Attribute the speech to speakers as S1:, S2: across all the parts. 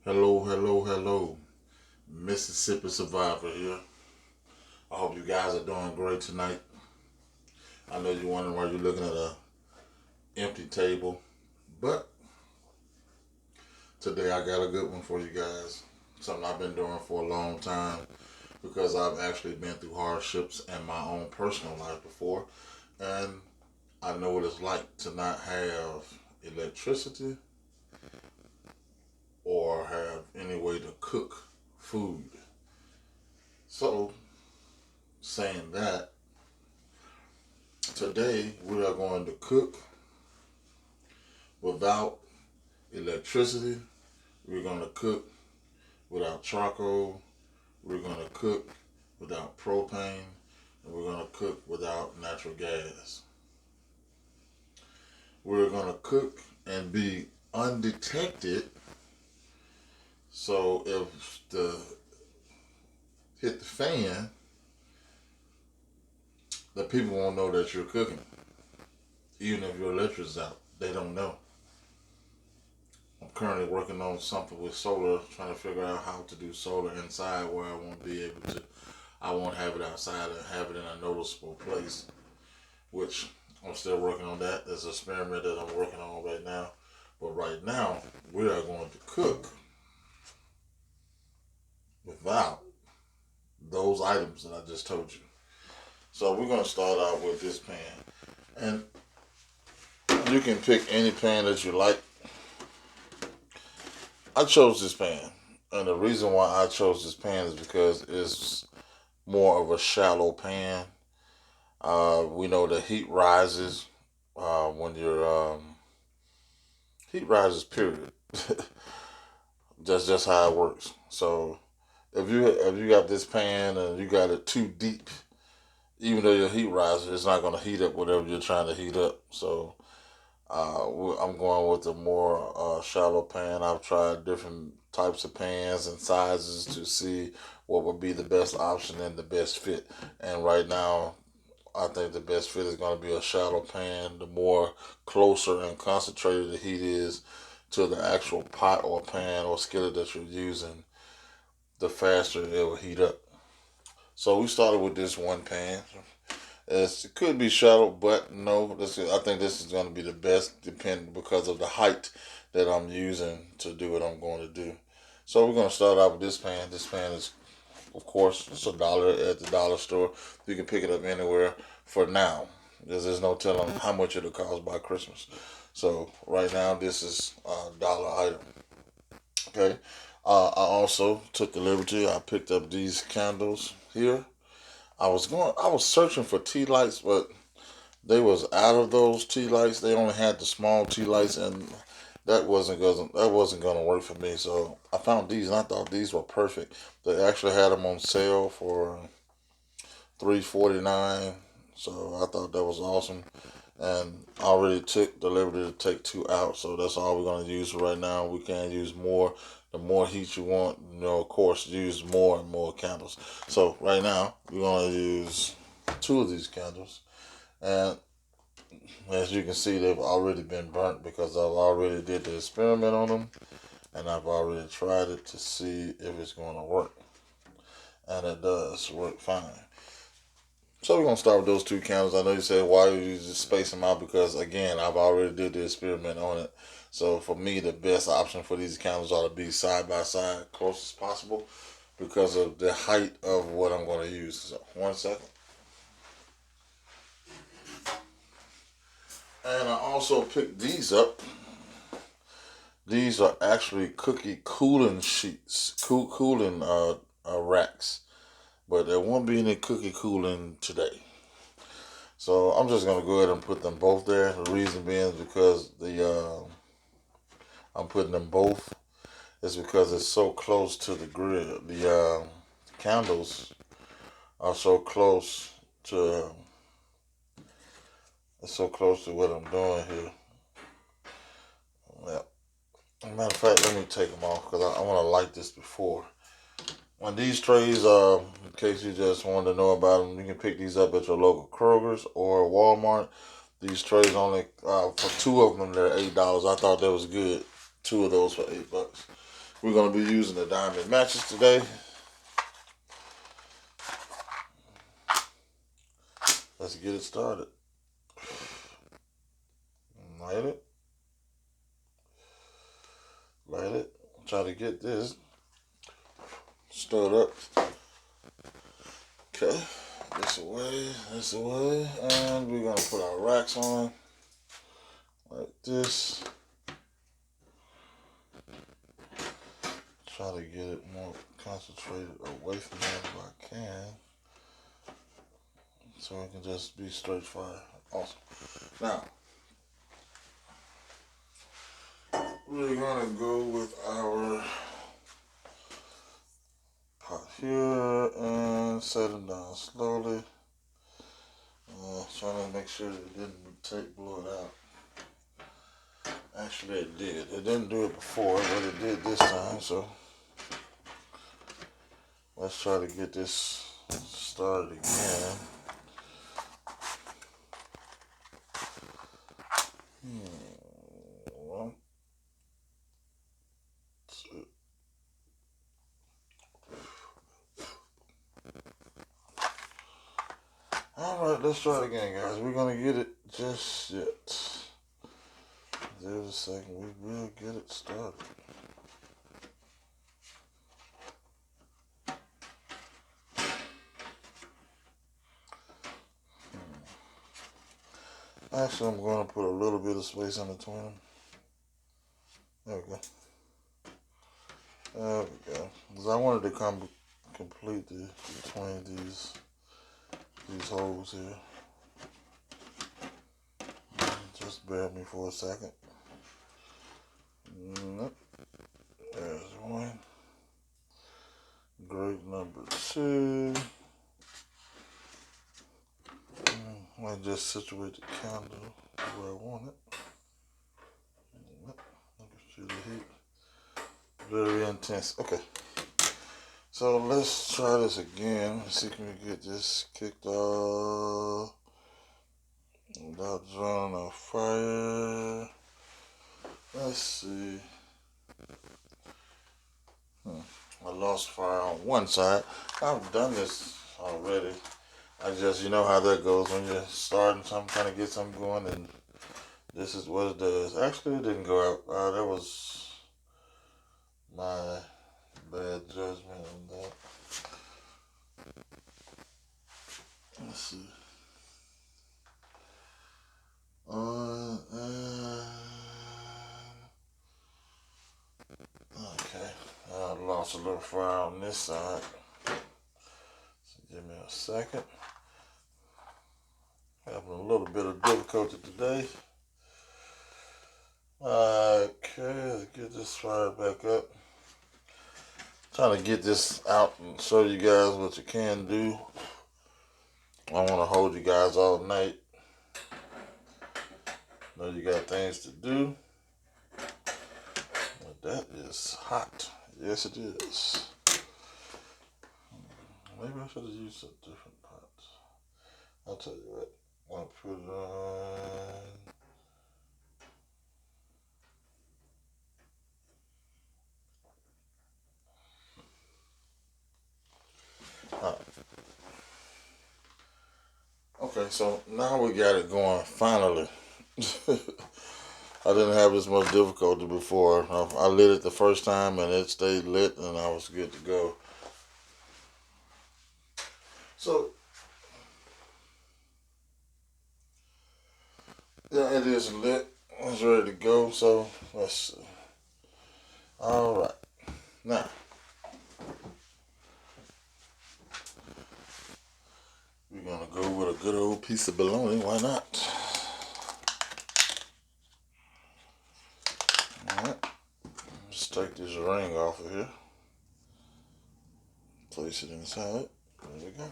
S1: Hello, hello, hello. Mississippi Survivor here. I hope you guys are doing great tonight. I know you're wondering why you're looking at a empty table, but today I got a good one for you guys. Something I've been doing for a long time because I've actually been through hardships in my own personal life before, and I know what it's like to not have electricity or have any way to cook food. So, saying that, today we are going to cook without electricity. We're going to cook without charcoal. We're going to cook without propane. And we're going to cook without natural gas. We're going to cook and be undetected. So if the hit the fan, the people won't know that you're cooking. Even if your electric's out, they don't know. I'm currently working on something with solar, trying to figure out how to do solar inside where I won't be able to, I won't have it outside and have it in a noticeable place, which I'm still working on that. There's an experiment that I'm working on right now. But right now, we are going to cook without those items that I just told you. So we're going to start out with this pan. And you can pick any pan that you like. I chose this pan. And the reason why I chose this pan is because it's more of a shallow pan. We know the heat rises when heat rises. Period. That's just how it works. So if you got this pan and you got it too deep, even though your heat rises, it's not going to heat up whatever you're trying to heat up. So I'm going with a more shallow pan. I've tried different types of pans and sizes to see what would be the best option and the best fit. And right now, I think the best fit is going to be a shallow pan. The more closer and concentrated the heat is to the actual pot or pan or skillet that you're using, the faster it will heat up. So we started with this one pan. It could be shallow, but no. I think this is going to be the best, depending because of the height that I'm using to do what I'm going to do. So we're going to start out with this pan. This pan is, of course, it's $1 at the dollar store. You can pick it up anywhere for now, because there's no telling how much it'll cost by Christmas. So right now, this is a dollar item. Okay. I also took the liberty. I picked up these candles here. I was searching for tea lights, but they was out of those tea lights. They only had the small tea lights, and that wasn't gonna work for me. So I found these, and I thought these were perfect. They actually had them on sale for $3.49. So I thought that was awesome, and I already took the liberty to take two out. So that's all we're gonna use right now. We can't use more. The more heat you want, of course, use more and more candles. So right now, we're going to use two of these candles. And as you can see, they've already been burnt because I've already did the experiment on them. And I've already tried it to see if it's going to work. And it does work fine. So we're going to start with those two candles. I know you said, why you just space them out? Because, again, I've already did the experiment on it. So for me, the best option for these candles ought to be side by side, close as possible, because of the height of what I'm going to use. So 1 second. And I also picked these up. These are actually cookie cooling sheets, cooling racks. But there won't be any cookie cooling today. So I'm just going to go ahead and put them both there. The reason being is because I'm putting them both is because it's so close to the grill. The candles are so close to what I'm doing here. Yeah. Matter of fact, let me take them off because I want to light this before. When these trays, in case you just wanted to know about them, you can pick these up at your local Kroger's or Walmart. These trays for two of them, they're $8. I thought that was good. Two of those for $8. We're going to be using the diamond matches today. Let's get it started. Light it. Light it. Try to get this stirred up. Okay. This away. And we're going to put our racks on like this. Try to get it more concentrated away from me if I can. So it can just be straight fire. Awesome. Now, we're going to go with our pot here and set them down slowly. Trying to make sure that it didn't blow it out. Actually, it did. It didn't do it before, but it did this time. So let's try to get this started again. One, two. Alright, let's try it again, guys. We're going to get it just yet. There's a second. We will get it started. Actually, I'm going to put a little bit of space in between them. There we go. There we go. Because I wanted to complete between these holes here. Just bear with me for a second. There's one. Grate number 2. I just situate the candle where I want it. You can see the heat. Very intense. Okay. So let's try this again. Let's see if we can get this kicked off without drawing a fire. Let's see. I lost fire on one side. I've done this already. I just, you know how that goes when you're starting something, trying to get something going, and this is what it does. Actually, it didn't go out. That was my bad judgment on that. Let's see. Okay. I lost a little fire on this side. So give me a second. Having a little bit of difficulty today. Okay, let's get this fire back up. Trying to get this out and show you guys what you can do. I don't want to hold you guys all night. Know you got things to do. But that is hot. Yes, it is. Maybe I should have used a different pot. I'll tell you what. I'll put it on. Okay, so now we got it going, finally. I didn't have this much difficulty before. I lit it the first time and it stayed lit and I was good to go. So, yeah, it is lit. It's ready to go, so let's see. Alright, now, we're going to go with a good old piece of bologna, why not? Alright, just take this ring off of here. Place it inside. There we go.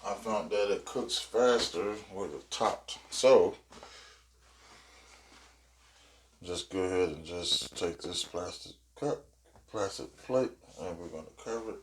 S1: I found that it cooks faster with it topped. So, just go ahead and just take this plastic plate, and we're going to cover it.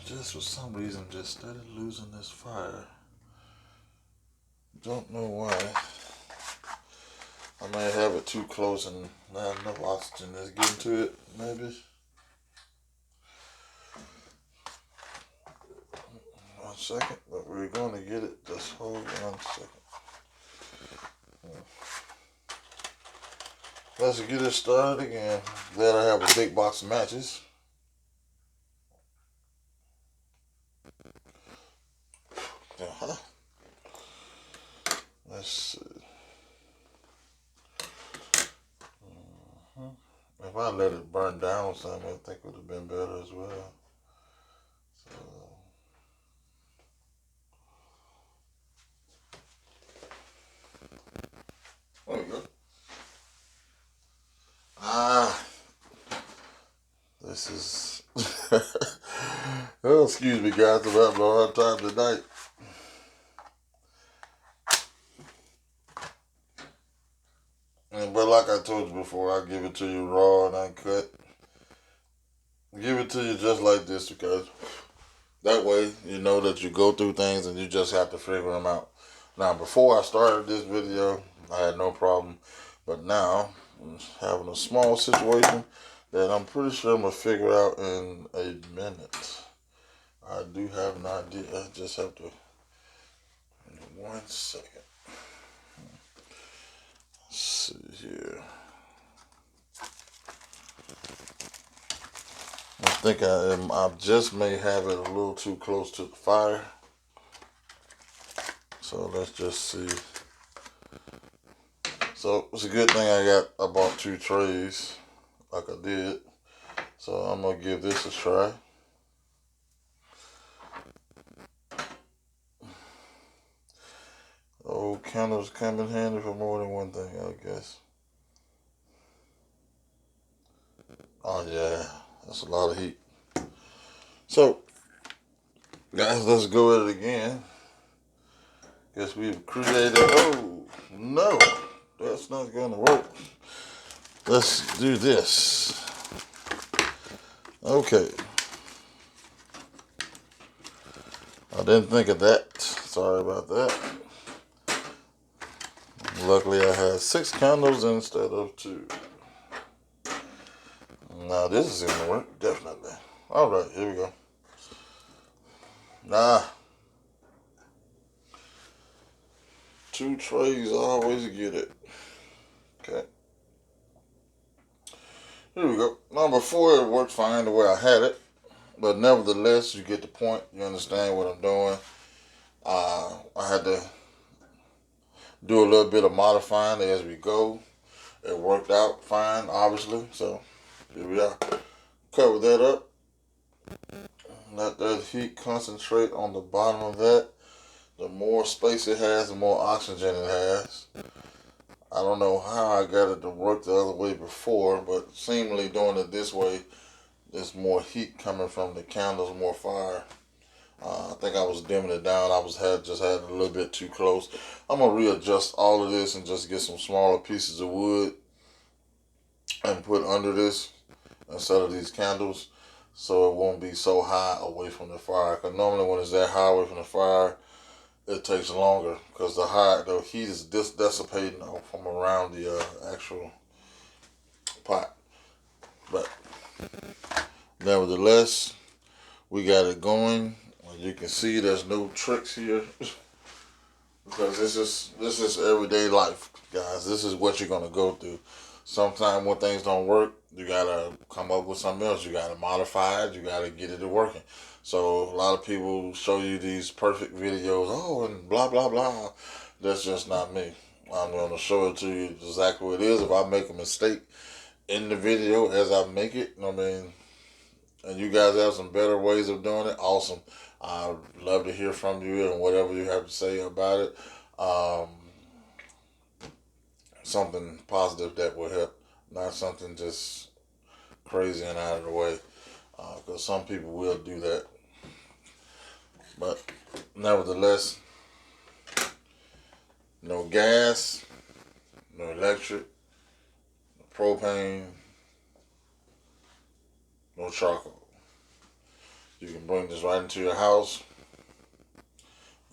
S1: Just for some reason, just started losing this fire. Don't know why. I may have it too close and not enough oxygen is getting to it, maybe. 1 second, but we're going to get it. Just hold 1 second. Let's get it started again. Glad I have a big box of matches. Uh-huh. Let's see. If I let it burn down some, I think it would have been better as well. So, there we go. This is... oh, excuse me, guys. I'm having a hard time tonight. But like I told you before, I give it to you raw and uncut. Give it to you just like this because that way you know that you go through things and you just have to figure them out. Now, before I started this video, I had no problem. But now, I'm having a small situation that I'm pretty sure I'm going to figure out in a minute. I do have an idea. I just have to... 1 second. Let's see here. I think I just may have it a little too close to the fire. So let's just see. So it's a good thing I bought 2 trays like I did. So I'm going to give this a try. Oh, candles come in handy for more than one thing, I guess. Oh yeah, that's a lot of heat. So, guys, let's go at it again. Guess we've created, oh, no, that's not gonna work. Let's do this. Okay. I didn't think of that. Sorry about that. Luckily, I had 6 candles instead of 2. Now, this is gonna work, definitely. All right, here we go. Nah. 2 trays, I always get it. Okay. Here we go. Now, before it worked fine the way I had it, but nevertheless, you get the point. You understand what I'm doing. I had to do a little bit of modifying as we go. It worked out fine, obviously. So, here we are. Cover that up. Let that heat concentrate on the bottom of that. The more space it has, the more oxygen it has. I don't know how I got it to work the other way before, but seemingly doing it this way, there's more heat coming from the candles, more fire. I think I was dimming it down. I just had it a little bit too close. I'm gonna readjust all of this and just get some smaller pieces of wood and put under this instead of these candles, so it won't be so high away from the fire. Because normally when it's that high away from the fire, it takes longer because the heat is dissipating from around the actual pot. But nevertheless, we got it going. As you can see, there's no tricks here because this is everyday life, guys. This is what you're gonna go through. Sometimes when things don't work, you gotta come up with something else. You gotta modify it. You gotta get it to working. So a lot of people show you these perfect videos. Oh, and blah blah blah. That's just not me. I'm gonna show it to you exactly what it is. If I make a mistake in the video as I make it, I mean, and you guys have some better ways of doing it, awesome. I'd love to hear from you and whatever you have to say about it. Something positive that will help, not something just crazy and out of the way. Because some people will do that. But nevertheless, no gas, no electric, no propane, no charcoal. You can bring this right into your house.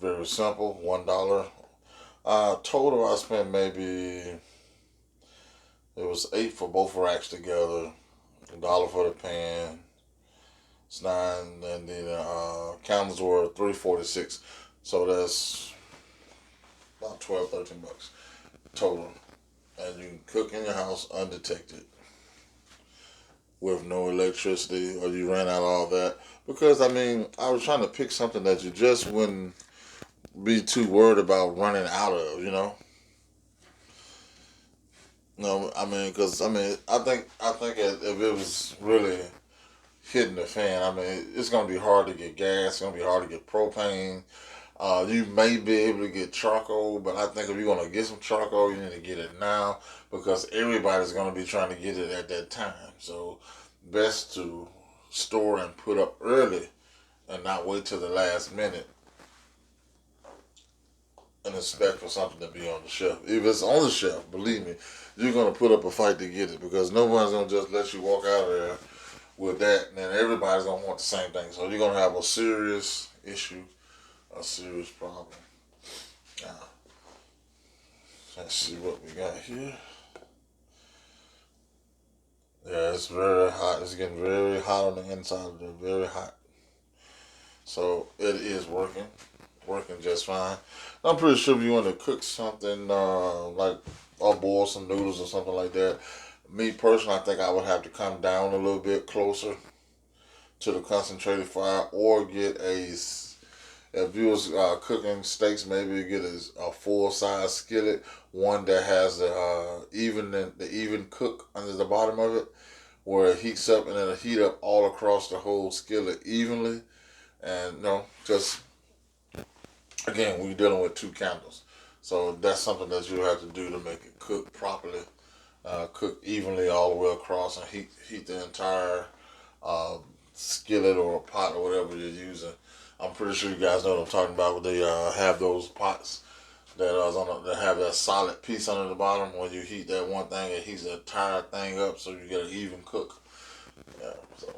S1: Very simple, $1. Total, I spent maybe, it was 8 for both racks together, $1 for the pan. It's 9, and the candles were $3.46. So that's about 12, $13 total. And you can cook in your house undetected with no electricity, or you ran out of all that. Because, I mean, I was trying to pick something that you just wouldn't be too worried about running out of, you know? No, I mean, because, I mean, I think if it was really hitting the fan, I mean, it's going to be hard to get gas, it's going to be hard to get propane. You may be able to get charcoal, but I think if you're going to get some charcoal, you need to get it now because everybody's going to be trying to get it at that time. So, best to store and put up early and not wait till the last minute and expect for something to be on the shelf. If it's on the shelf, believe me, you're going to put up a fight to get it because nobody's going to just let you walk out of there with that, and then everybody's going to want the same thing. So, you're going to have a serious issue, a serious problem. Now, let's see what we got here. Yeah, it's very hot. It's getting very hot on the inside of it. Very hot. So it is working just fine. I'm pretty sure if you want to cook something like or boil some noodles or something like that, me personally, I think I would have to come down a little bit closer to the concentrated fire, or get a. If you was cooking steaks, maybe get a full size skillet, one that has the even cook under the bottom of it, where it heats up and it'll heat up all across the whole skillet evenly. And just again, we're dealing with 2 candles, so that's something that you have to do to make it cook properly, cook evenly all the way across, and heat the entire uh, skillet or pot or whatever you're using. I'm pretty sure you guys know what I'm talking about. Where they have those pots that have that solid piece under the bottom. When you heat that one thing, it heats the entire thing up, so you get an even cook. Yeah. So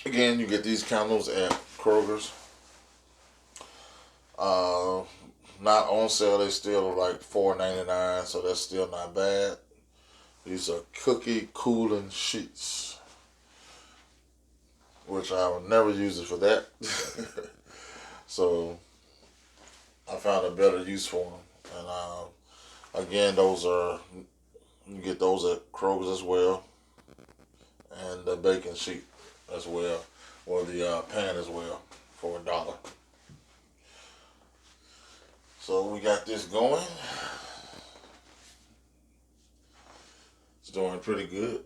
S1: again, you get these candles at Kroger's. Uh, Not on sale. They still are like $4.99, so that's still not bad. These are cookie cooling sheets, which I would never use it for that. So I found a better use for them. And again, you get those at Kroger's as well, and the baking sheet as well, or the pan as well, for $1. So we got this going. It's doing pretty good.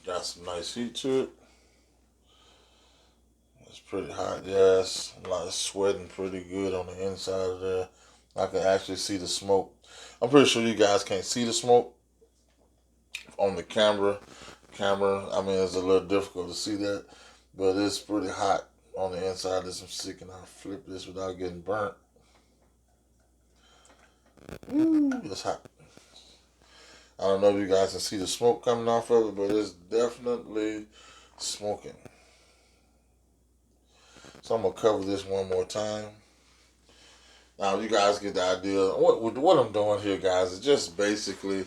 S1: Got some nice heat to it. It's pretty hot. Yeah, it's sweating pretty good on the inside of there. I can actually see the smoke. I'm pretty sure you guys can't see the smoke on the camera. I mean, it's a little difficult to see that, but it's pretty hot on the inside. This I'm sick, and I'll flip this without getting burnt. Ooh, it's hot. I don't know if you guys can see the smoke coming off of it, but it's definitely smoking. So I'm gonna cover this one more time. Now you guys get the idea. What I'm doing here, guys, is just basically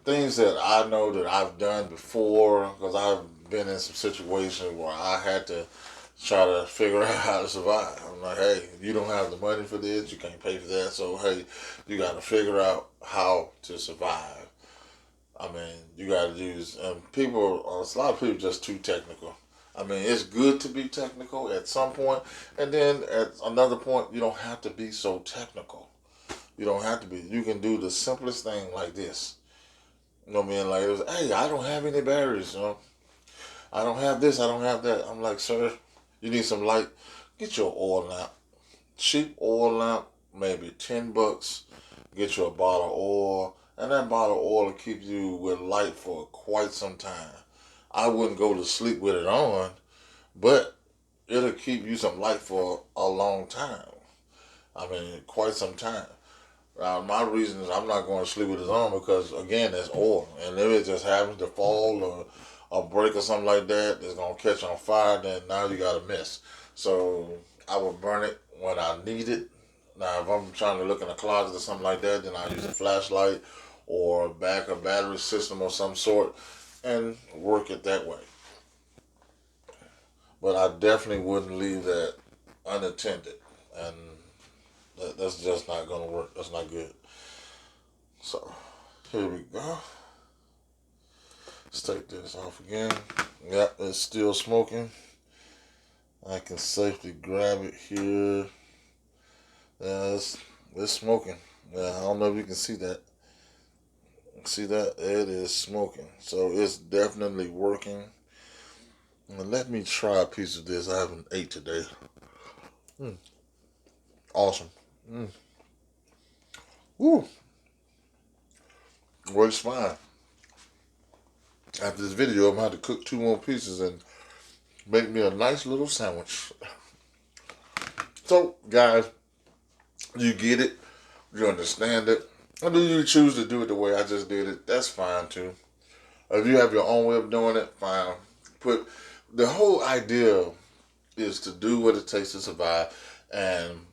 S1: things that I know that I've done before, because I've been in some situations where I had to try to figure out how to survive. I'm like, hey, you don't have the money for this, you can't pay for that, so hey, you got to figure out how to survive. I mean, you got to use, and a lot of people just too technical. I mean, it's good to be technical at some point, and then at another point, you don't have to be so technical. You don't have to be. You can do the simplest thing like this. You know what I mean? Like, it was, hey, I don't have any batteries, I don't have this, I don't have that. I'm like, sir, you need some light? Get your oil lamp. Cheap oil lamp, maybe $10. Get you a bottle of oil, and that bottle of oil will keep you with light for quite some time. I wouldn't go to sleep with it on, but it'll keep you some light for a long time. I mean, quite some time. My reason is I'm not going to sleep with it on because, again, it's oil. And if it just happens to fall a break or something like that that's gonna catch on fire, then now you got a mess. So I will burn it when I need it. Now if I'm trying to look in a closet or something like that, then I use a flashlight or backup battery system of some sort and work it that way. But I definitely wouldn't leave that unattended, and that's just not gonna work. That's not good. So here we go. Let's take this off again. Yep, it's still smoking. I can safely grab it here. Yeah, it's smoking. Yeah, I don't know if you can see that. See that? It is smoking. So it's definitely working. And let me try a piece of this. I haven't ate today. Mm, awesome. Mm. Woo. Works fine. After this video, I'm going to have to cook 2 more pieces and make me a nice little sandwich. So, guys, you get it. You understand it. Or do you choose to do it the way I just did it? That's fine, too. If you have your own way of doing it, fine. Put the whole idea is to do what it takes to survive, and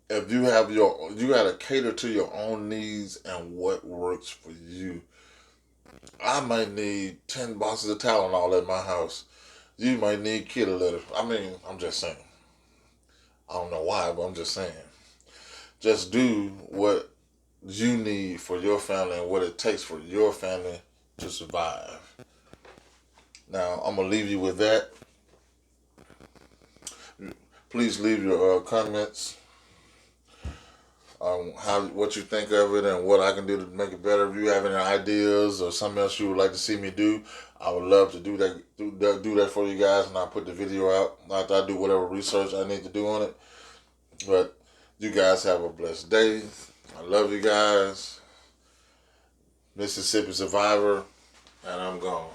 S1: if you have you gotta cater to your own needs and what works for you. I might need 10 boxes of Tylenol at my house. You might need kitty litter. I mean, I'm just saying. I don't know why, but I'm just saying. Just do what you need for your family and what it takes for your family to survive. Now, I'm going to leave you with that. Please leave your comments on what you think of it and what I can do to make it better. If you have any ideas or something else you would like to see me do, I would love to do that for you guys, and I'll put the video out after I do whatever research I need to do on it. But you guys have a blessed day. I love you guys. Mississippi Survivor, and I'm gone.